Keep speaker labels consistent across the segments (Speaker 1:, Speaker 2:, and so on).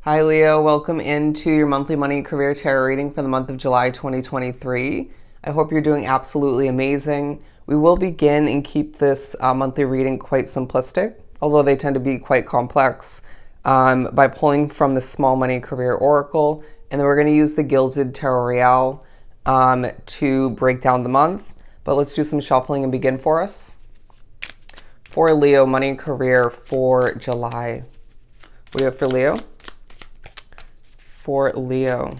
Speaker 1: Hi Leo, welcome into your monthly money and career tarot reading for the month of July 2023. I hope you're doing absolutely amazing. We will begin and keep this monthly reading quite simplistic, although they tend to be quite complex, by pulling from the Small Money Career Oracle, and then we're going to use the Gilded Tarot Royale to break down the month. But let's do some shuffling and begin for us. For Leo, money and career for July. What do you have for Leo? For Leo.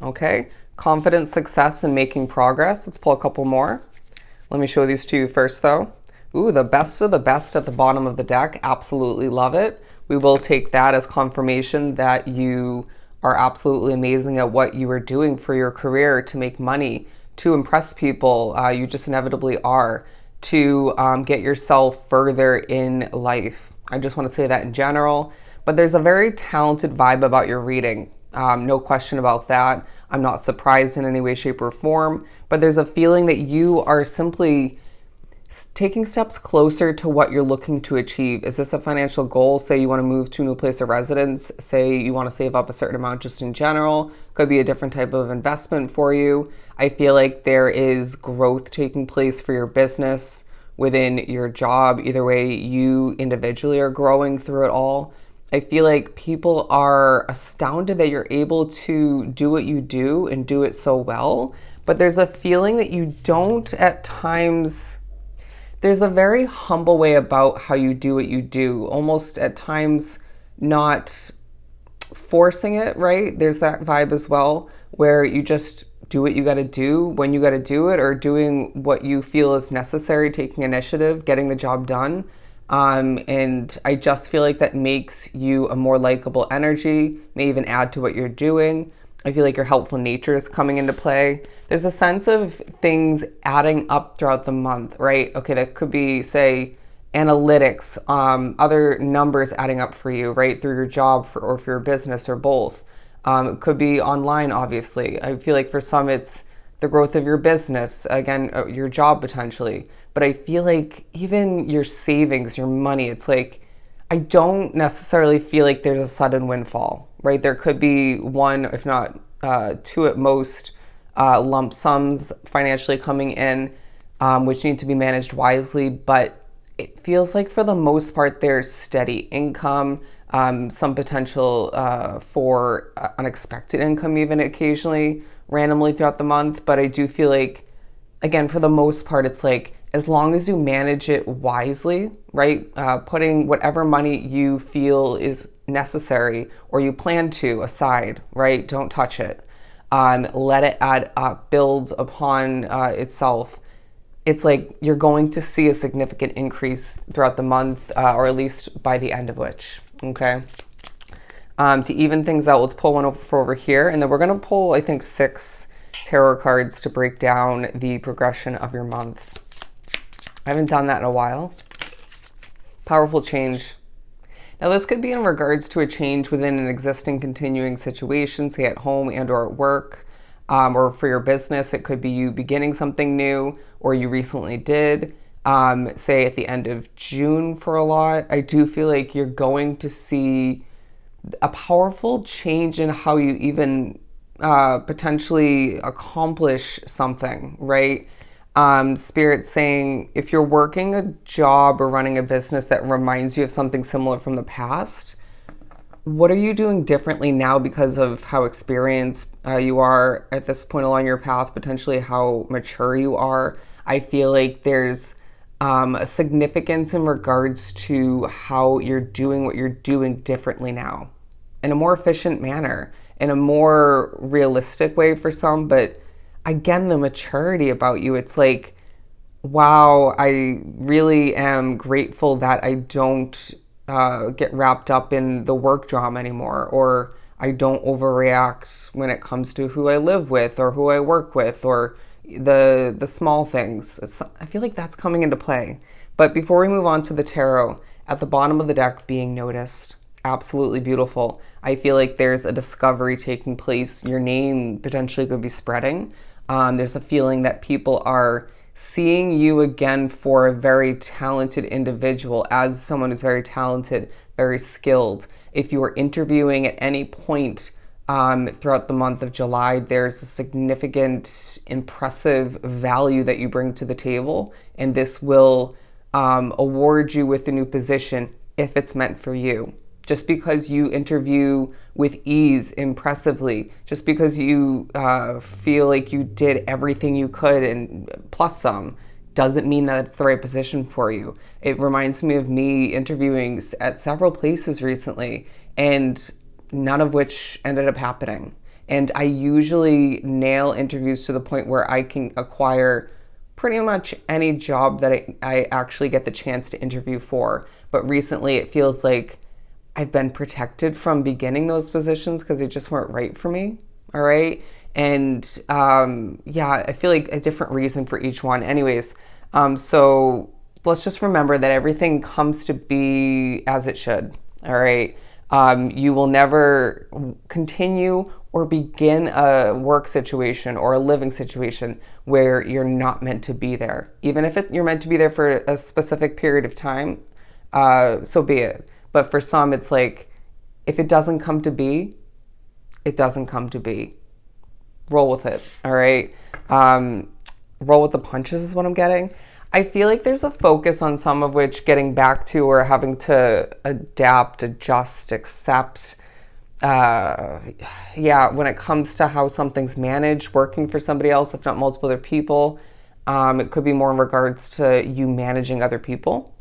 Speaker 1: Okay, confidence, success, and making progress. Let's pull a couple more. Let me show these to you first, though. Ooh, the best of the best at the bottom of the deck. Absolutely love it. We will take that as confirmation that you are absolutely amazing at what you are doing for your career to make money, to impress people. You just inevitably are, to get yourself further in life. I just want to say that in general. But there's a very talented vibe about your reading. No question about that. I'm not surprised in any way, shape, or form. But there's a feeling that you are simply taking steps closer to what you're looking to achieve. Is this a financial goal? Say you want to move to a new place of residence. Say you want to save up a certain amount just in general. Could be a different type of investment for you. I feel like there is growth taking place for your business within your job. Either way, you individually are growing through it all. I feel like people are astounded that you're able to do what you do and do it so well. But there's a feeling that you don't at times. There's a very humble way about how you do what you do, almost at times not forcing it, right? There's that vibe as well, where you just do what you got to do when you got to do it, or doing what you feel is necessary, taking initiative, getting the job done. And I just feel like that makes you a more likable energy, may even add to what you're doing. I feel like your helpful nature is coming into play. There's a sense of things adding up throughout the month, right? Okay, that could be, say, analytics, other numbers adding up for you, right? Through your job or for your business, or both. It could be online, obviously. I feel like for some it's the growth of your business, again, your job potentially. But I feel like even your savings, your money, it's like, I don't necessarily feel like there's a sudden windfall, right? There could be one, if not two at most, lump sums financially coming in, which need to be managed wisely. But it feels like for the most part, there's steady income, some potential for unexpected income, even occasionally, randomly throughout the month. But I do feel like, again, for the most part, it's like, as long as you manage it wisely, right? Putting whatever money you feel is necessary or you plan to aside, right? Don't touch it. Let it add up, builds upon itself. It's like you're going to see a significant increase throughout the month, or at least by the end of which, okay? To even things out, let's pull one over here, and then we're going to pull, I think, 6 tarot cards to break down the progression of your month. I haven't done that in a while. Powerful change. Now, this could be in regards to a change within an existing continuing situation, say at home and or at work, or for your business. It could be you beginning something new, or you recently did, say at the end of June for a lot. I do feel like you're going to see a powerful change in how you even potentially accomplish something, right? Spirit saying if you're working a job or running a business that reminds you of something similar from the past, what are you doing differently now because of how experienced you are at this point along your path, potentially how mature you are? I feel like there's a significance in regards to how you're doing what you're doing differently now, in a more efficient manner, in a more realistic way for some. But again, the maturity about you, it's like, wow, I really am grateful that I don't get wrapped up in the work drama anymore, or I don't overreact when it comes to who I live with or who I work with, or the small things. I feel like that's coming into play. But before we move on to the tarot, at the bottom of the deck, being noticed, absolutely beautiful. I feel like there's a discovery taking place. Your name potentially could be spreading. There's a feeling that people are seeing you again for a very talented individual, as someone who's very talented, very skilled. if you are interviewing at any point throughout the month of July, there's a significant, impressive value that you bring to the table, and this will award you with a new position if it's meant for you. Just because you interview with ease, impressively, just because you feel like you did everything you could and plus some, doesn't mean that it's the right position for you. It reminds me of me interviewing at several places recently, and none of which ended up happening. And I usually nail interviews to the point where I can acquire pretty much any job that I actually get the chance to interview for. But recently it feels like I've been protected from beginning those positions because they just weren't right for me. All right. And yeah, I feel like a different reason for each one. Anyways, so let's just remember that everything comes to be as it should. All right. You will never continue or begin a work situation or a living situation where you're not meant to be there. Even if you're meant to be there for a specific period of time, so be it. But for some, it's like, if it doesn't come to be, it doesn't come to be. Roll with it, all right? Roll with the punches is what I'm getting. I feel like there's a focus on some of which getting back to or having to adapt, adjust, accept. Yeah, when it comes to how something's managed, working for somebody else, if not multiple other people, it could be more in regards to you managing other people.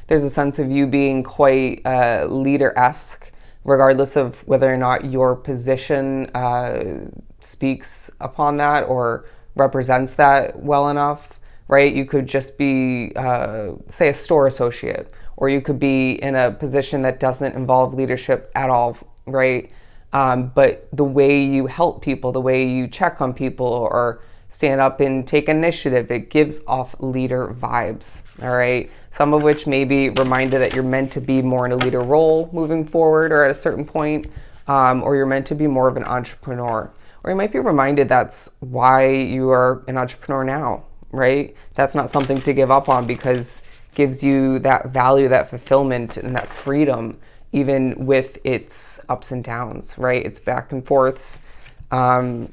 Speaker 1: There's a sense of you being quite leader-esque, regardless of whether or not your position speaks upon that or represents that well enough, right? You could just be, say, a store associate, or you could be in a position that doesn't involve leadership at all, right? But the way you help people, the way you check on people or stand up and take initiative, it gives off leader vibes, all right? Some of which may be reminded that you're meant to be more in a leader role moving forward or at a certain point, or you're meant to be more of an entrepreneur. Or you might be reminded that's why you are an entrepreneur now, right? That's not something to give up on because it gives you that value, that fulfillment, and that freedom, even with its ups and downs, right? It's back and forths, but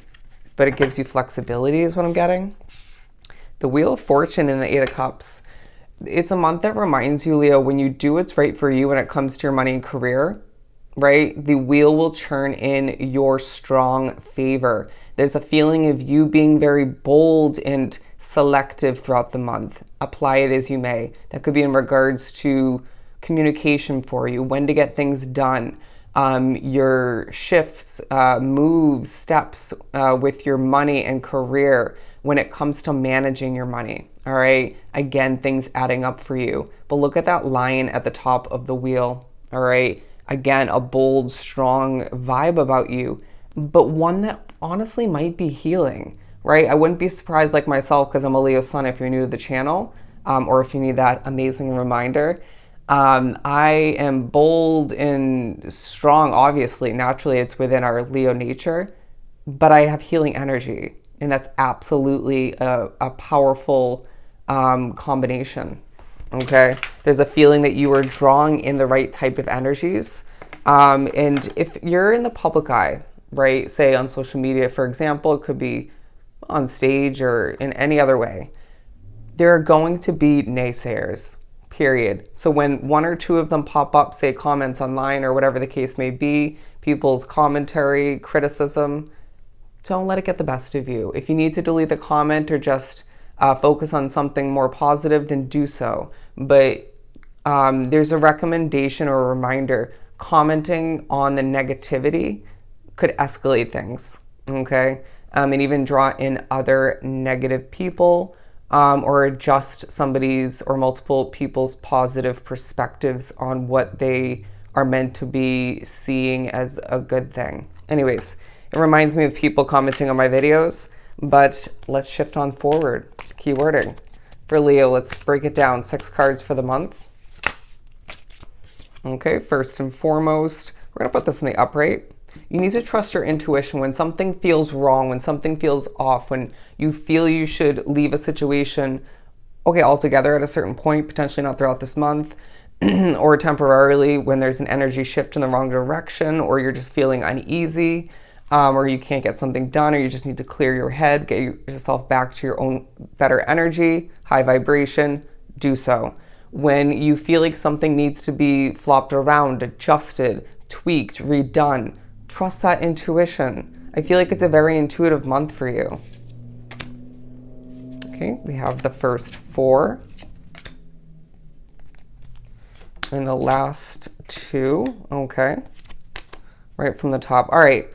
Speaker 1: it gives you flexibility is what I'm getting. The Wheel of Fortune and the Eight of Cups. It's a month that reminds you, Leo, when you do what's right for you when it comes to your money and career, right? The wheel will churn in your strong favor. There's a feeling of you being very bold and selective throughout the month. Apply it as you may. That could be in regards to communication for you, when to get things done, your shifts, moves, steps with your money and career when it comes to managing your money. All right. Again, things adding up for you. But look at that lion at the top of the wheel. All right. Again, a bold, strong vibe about you, but one that honestly might be healing, right? I wouldn't be surprised, like myself, because I'm a Leo sun, if you're new to the channel, or if you need that amazing reminder. I am bold and strong, obviously. Naturally, it's within our Leo nature, but I have healing energy, and that's absolutely a powerful combination. Okay, there's a feeling that you are drawing in the right type of energies, and if you're in the public eye, right, say on social media, for example, it could be on stage or in any other way, there are going to be naysayers, period. So when one or two of them pop up, say comments online or whatever the case may be, people's commentary, criticism, don't let it get the best of you. If you need to delete the comment or just focus on something more positive, then do so. But there's a recommendation or a reminder. Commenting on the negativity could escalate things, okay? And even draw in other negative people or adjust somebody's or multiple people's positive perspectives on what they are meant to be seeing as a good thing. Anyways, it reminds me of people commenting on my videos, but let's shift on forward. Keywording. For Leo, let's break it down. 6 cards for the month. Okay, first and foremost, we're going to put this in the upright. You need to trust your intuition when something feels wrong, when something feels off, when you feel you should leave a situation, okay, altogether at a certain point, potentially not throughout this month, or temporarily when there's an energy shift in the wrong direction, or you're just feeling uneasy, or you can't get something done, or you just need to clear your head, get yourself back to your own better energy, high vibration, do so. When you feel like something needs to be flopped around, adjusted, tweaked, redone, trust that intuition. I feel like it's a very intuitive month for you. Okay, we have the first 4. And the last 2, okay, right from the top. All right,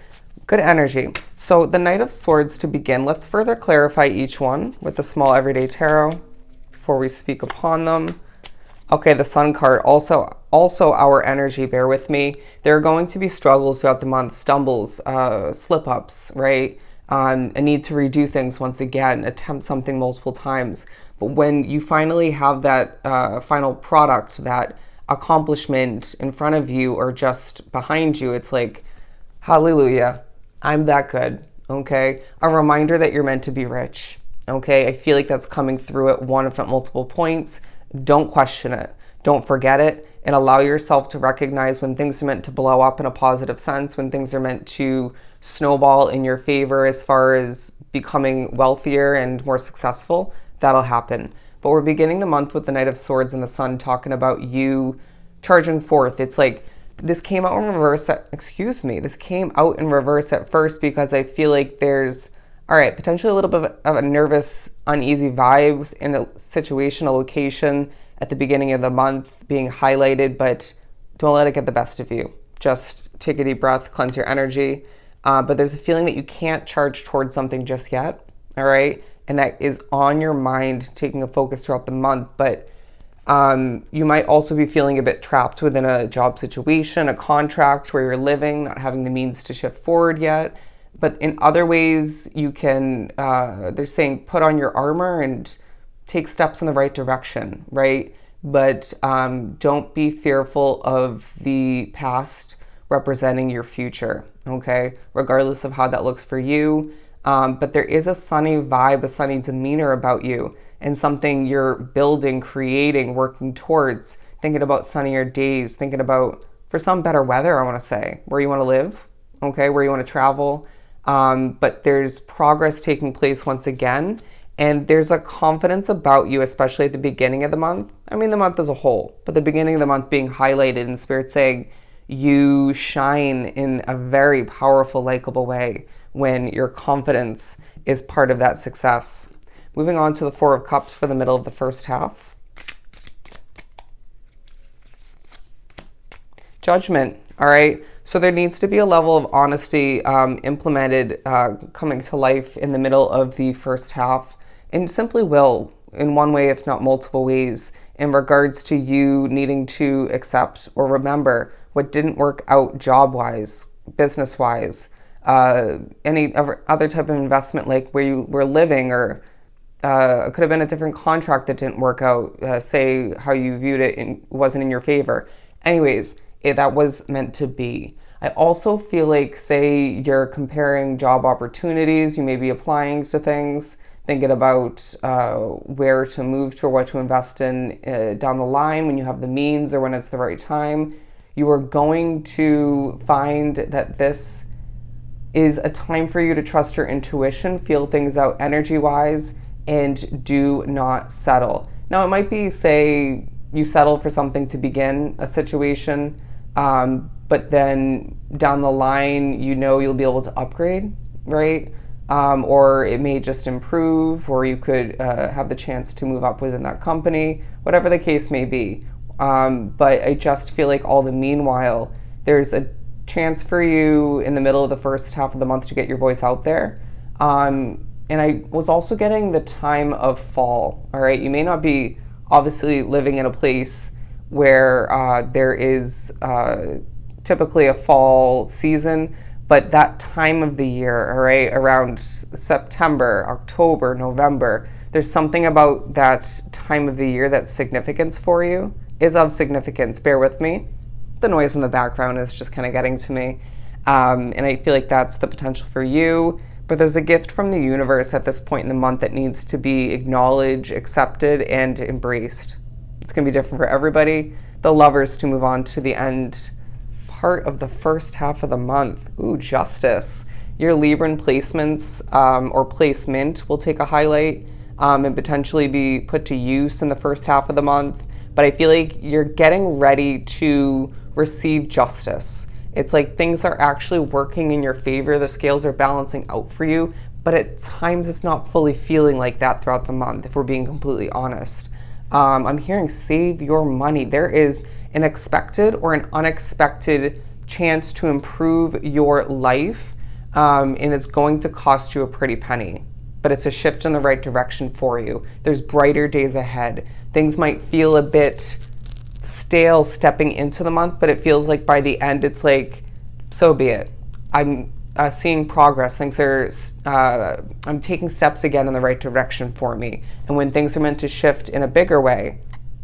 Speaker 1: good energy. So the Knight of Swords to begin, let's further clarify each one with the small everyday tarot before we speak upon them. Okay, the Sun card, also our energy, bear with me. There are going to be struggles throughout the month, stumbles, slip-ups, right? A need to redo things once again, attempt something multiple times. But when you finally have that final product, that accomplishment in front of you or just behind you, it's like, hallelujah, I'm that good, okay? A reminder that you're meant to be rich, okay? I feel like that's coming through at one, if not multiple points. Don't question it. Don't forget it, and allow yourself to recognize when things are meant to blow up in a positive sense, when things are meant to snowball in your favor as far as becoming wealthier and more successful. That'll happen. But we're beginning the month with the Knight of Swords and the Sun talking about you charging forth. It's like this came out in reverse. This came out in reverse at first because I feel like there's, all right, potentially a little bit of a nervous, uneasy vibes in a situation, a location at the beginning of the month being highlighted, but don't let it get the best of you. Just take a deep breath, cleanse your energy. But there's a feeling that you can't charge towards something just yet, all right? And that is on your mind, taking a focus throughout the month. But you might also be feeling a bit trapped within a job situation, a contract where you're living, not having the means to shift forward yet. But in other ways, you can, they're saying, put on your armor and take steps in the right direction, right? But don't be fearful of the past representing your future, okay? Regardless of how that looks for you. But there is a sunny vibe, a sunny demeanor about you, and something you're building, creating, working towards, thinking about sunnier days, thinking about, for some, better weather, I want to say, where you want to live, okay, where you want to travel. But there's progress taking place once again, and there's a confidence about you, especially at the beginning of the month. I mean, the month as a whole, but the beginning of the month being highlighted in Spirit saying you shine in a very powerful, likable way when your confidence is part of that success. Moving on to the 4 of Cups for the middle of the first half. Judgment, all right? So there needs to be a level of honesty implemented, coming to life in the middle of the first half, and simply will, in one way, if not multiple ways, in regards to you needing to accept or remember what didn't work out job-wise, business-wise, any other type of investment, like where you were living, or it could have been a different contract that didn't work out, say how you viewed it wasn't in your favor. Anyways, that was meant to be. I also feel like, say you're comparing job opportunities, you may be applying to things, thinking about where to move to or what to invest in down the line when you have the means or when it's the right time. You are going to find that this is a time for you to trust your intuition, feel things out energy-wise, and do not settle. Now, it might be, say, you settle for something to begin a situation, but then down the line, you'll be able to upgrade, right? Or it may just improve, or you could have the chance to move up within that company, whatever the case may be. But I just feel like all the meanwhile, there's a chance for you in the middle of the first half of the month to get your voice out there. And I was also getting the time of fall, all right? You may not be obviously living in a place where there is typically a fall season, but that time of the year, all right, around September, October, November, there's something about that time of the year that's significance for you, is of significance. Bear with me. The noise in the background is just kind of getting to me. And I feel like that's the potential for you. But there's a gift from the universe at this point in the month that needs to be acknowledged, accepted, and embraced. It's going to be different for everybody, the Lovers to move on to the end part of the first half of the month. Ooh, Justice. Your Libran placements or placement will take a highlight and potentially be put to use in the first half of the month. But I feel like you're getting ready to receive justice. It's like things are actually working in your favor. The scales are balancing out for you. But at times it's not fully feeling like that throughout the month, if we're being completely honest. I'm hearing save your money. There is an expected or an unexpected chance to improve your life, and it's going to cost you a pretty penny. But it's a shift in the right direction for you. There's brighter days ahead. Things might feel a bit stale stepping into the month, but it feels like by the end, it's like, so be it. I'm seeing progress. Things are, I'm taking steps again in the right direction for me. And when things are meant to shift in a bigger way,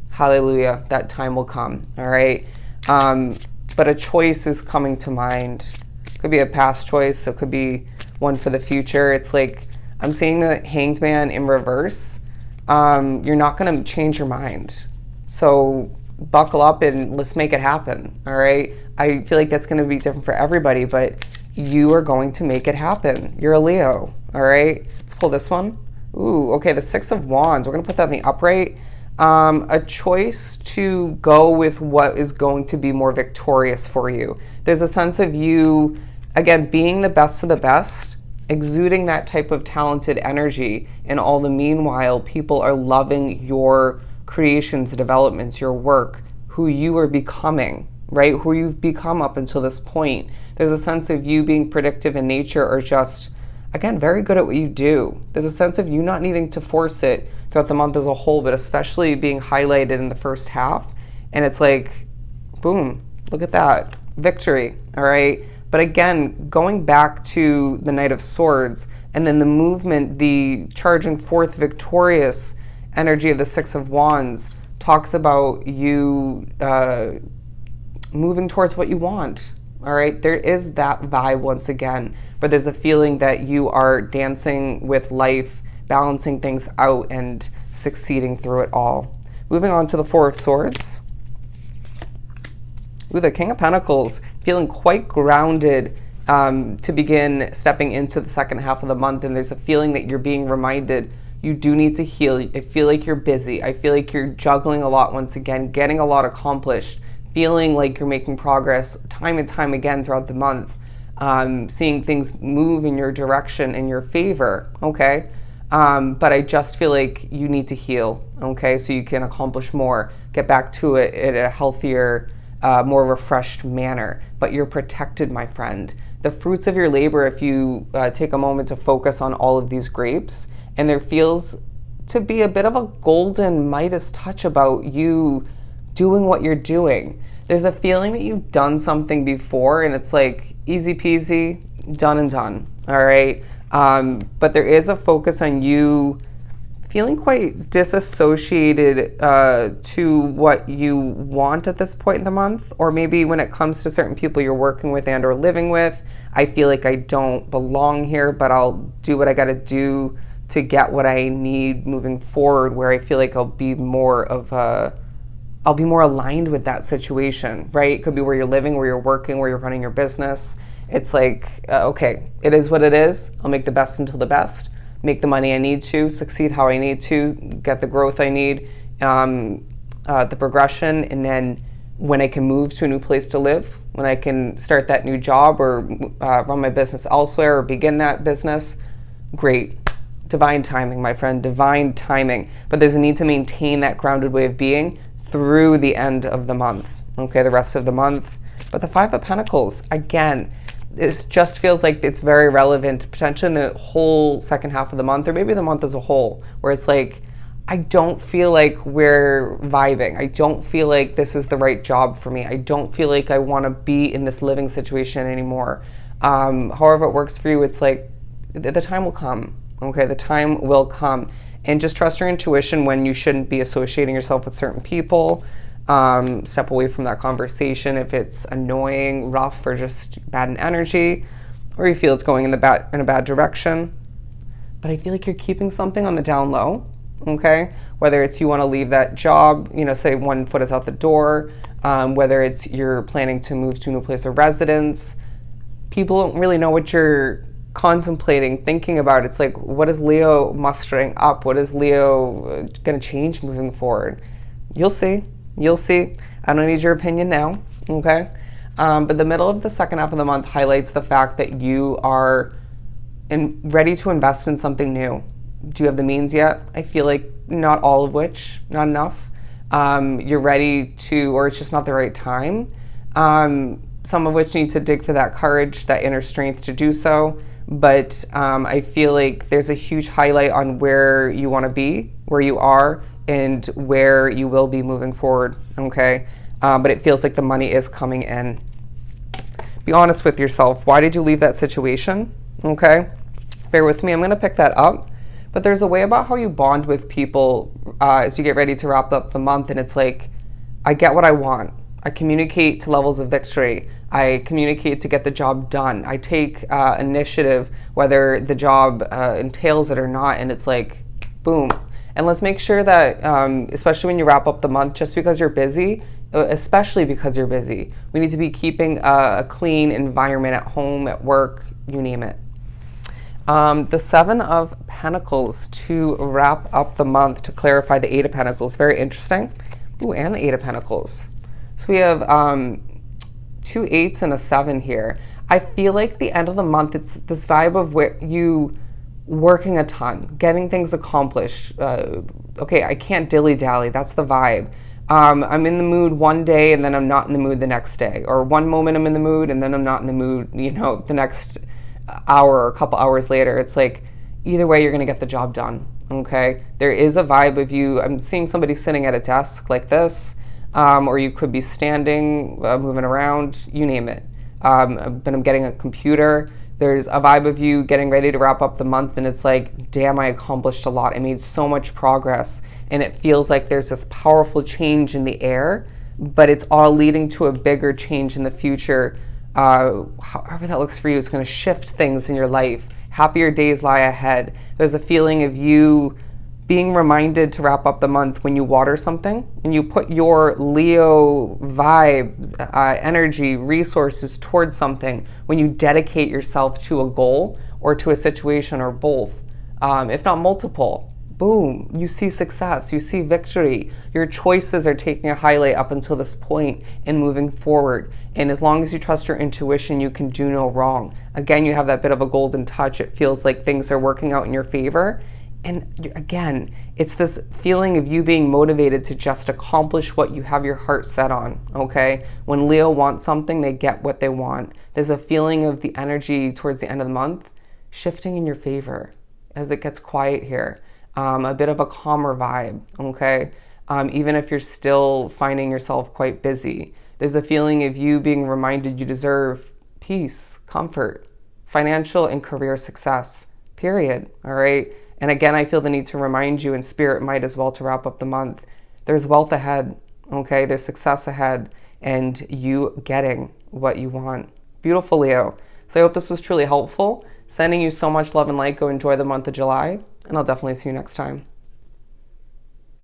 Speaker 1: hallelujah, that time will come, all right? But a choice is coming to mind. Could be a past choice, so it could be one for the future. It's like, I'm seeing the Hanged Man in reverse. You're not gonna change your mind. So buckle up and let's make it happen, all right? I feel like that's gonna be different for everybody, but you are going to make it happen. You're a Leo, all right? Let's pull this one. Ooh, okay, the Six of Wands. We're gonna put that in the upright. A choice to go with what is going to be more victorious for you. There's a sense of you, again, being the best of the best, exuding that type of talented energy, and all the meanwhile, people are loving your creations, developments, your work, who you are becoming, right? Who you've become up until this point. There's a sense of you being predictive in nature or just, again, very good at what you do. There's a sense of you not needing to force it throughout the month as a whole, but especially being highlighted in the first half. And it's like, boom, look at that, victory, all right? But again, going back to the Knight of Swords and then the movement, the charging forth victorious energy of the Six of Wands talks about you moving towards what you want, all right? There is that vibe once again, but there's a feeling that you are dancing with life, balancing things out and succeeding through it all. Moving on to the Four of Swords. Ooh, the King of Pentacles, feeling quite grounded to begin stepping into the second half of the month. And there's a feeling that you're being reminded you do need to heal. I feel like you're busy. I feel like you're juggling a lot once again, getting a lot accomplished, feeling like you're making progress time and time again throughout the month, seeing things move in your direction, in your favor, okay? But I just feel like you need to heal, okay? So you can accomplish more, get back to it in a healthier, more refreshed manner, but you're protected, my friend. The fruits of your labor, if you take a moment to focus on all of these grapes, and there feels to be a bit of a golden Midas touch about you doing what you're doing. There's a feeling that you've done something before and it's like easy peasy, done and done, all right? But there is a focus on you feeling quite disassociated to what you want at this point in the month, or maybe when it comes to certain people you're working with and or living with, I feel like I don't belong here, but I'll do what I gotta do to get what I need moving forward, where I feel like I'll be more aligned with that situation, right? It could be where you're living, where you're working, where you're running your business. It's like, okay, it is what it is. I'll make the best until the best, make the money I need to, succeed how I need to, get the growth I need, the progression, and then when I can move to a new place to live, when I can start that new job or run my business elsewhere or begin that business, great. Divine timing, my friend, divine timing. But there's a need to maintain that grounded way of being through the end of the month, okay, the rest of the month. But the Five of Pentacles, again, it just feels like it's very relevant, potentially in the whole second half of the month, or maybe the month as a whole, where it's like, I don't feel like we're vibing. I don't feel like this is the right job for me. I don't feel like I want to be in this living situation anymore. However it works for you, it's like, the time will come, okay? The time will come. And just trust your intuition when you shouldn't be associating yourself with certain people. Step away from that conversation if it's annoying, rough, or just bad in energy, or you feel it's going in a bad direction. But I feel like you're keeping something on the down low, okay? Whether it's you want to leave that job, you know, say one foot is out the door, whether it's you're planning to move to a new place of residence. People don't really know what you're contemplating, thinking about. It's like, what is Leo mustering up? What is Leo going to change moving forward? You'll see. You'll see. I don't need your opinion now, okay? But the middle of the second half of the month highlights the fact that you are ready to invest in something new. Do you have the means yet? I feel like not all of which, not enough. You're ready to, or it's just not the right time. Some of which need to dig for that courage, that inner strength to do so. But I feel like there's a huge highlight on where you want to be, where you are, and where you will be moving forward, okay? But it feels like the money is coming in. Be honest with yourself. Why did you leave that situation, okay? Bear with me. I'm going to pick that up. But there's a way about how you bond with people as you get ready to wrap up the month, and it's like, I get what I want. I communicate to levels of victory. I communicate to get the job done. I take initiative, whether the job entails it or not, and it's like, boom. And let's make sure that, especially when you wrap up the month, just because you're busy, especially because you're busy, we need to be keeping a clean environment at home, at work, you name it. The Seven of Pentacles to wrap up the month, to clarify the Eight of Pentacles. Very interesting. Ooh, and the Eight of Pentacles. So we have 2 8s and a 7 here. I feel like the end of the month, it's this vibe of where you working a ton, getting things accomplished. Okay, I can't dilly-dally. That's the vibe. I'm in the mood one day and then I'm not in the mood the next day. Or one moment I'm in the mood and then I'm not in the mood, the next hour or a couple hours later. It's like, either way, you're going to get the job done, okay? There is a vibe of you. I'm seeing somebody sitting at a desk like this, or you could be standing, moving around, you name it. But I'm getting a computer. There's a vibe of you getting ready to wrap up the month, and it's like, damn, I accomplished a lot. I made so much progress, and it feels like there's this powerful change in the air, but it's all leading to a bigger change in the future. However that looks for you, it's going to shift things in your life. Happier days lie ahead. There's a feeling of you being reminded to wrap up the month when you water something and you put your Leo vibes, energy, resources towards something, when you dedicate yourself to a goal or to a situation or both, if not multiple. Boom, you see success, you see victory. Your choices are taking a highlight up until this point and moving forward. And as long as you trust your intuition, you can do no wrong. Again, you have that bit of a golden touch. It feels like things are working out in your favor. And again, it's this feeling of you being motivated to just accomplish what you have your heart set on, okay? When Leo wants something, they get what they want. There's a feeling of the energy towards the end of the month shifting in your favor as it gets quiet here. A bit of a calmer vibe, okay? Even if you're still finding yourself quite busy, there's a feeling of you being reminded you deserve peace, comfort, financial and career success, period, all right? And again, I feel the need to remind you, and Spirit might as well, to wrap up the month, there's wealth ahead, okay? There's success ahead, and you getting what you want. Beautiful, Leo. So I hope this was truly helpful. Sending you so much love and light. Go enjoy the month of July, and I'll definitely see you next time.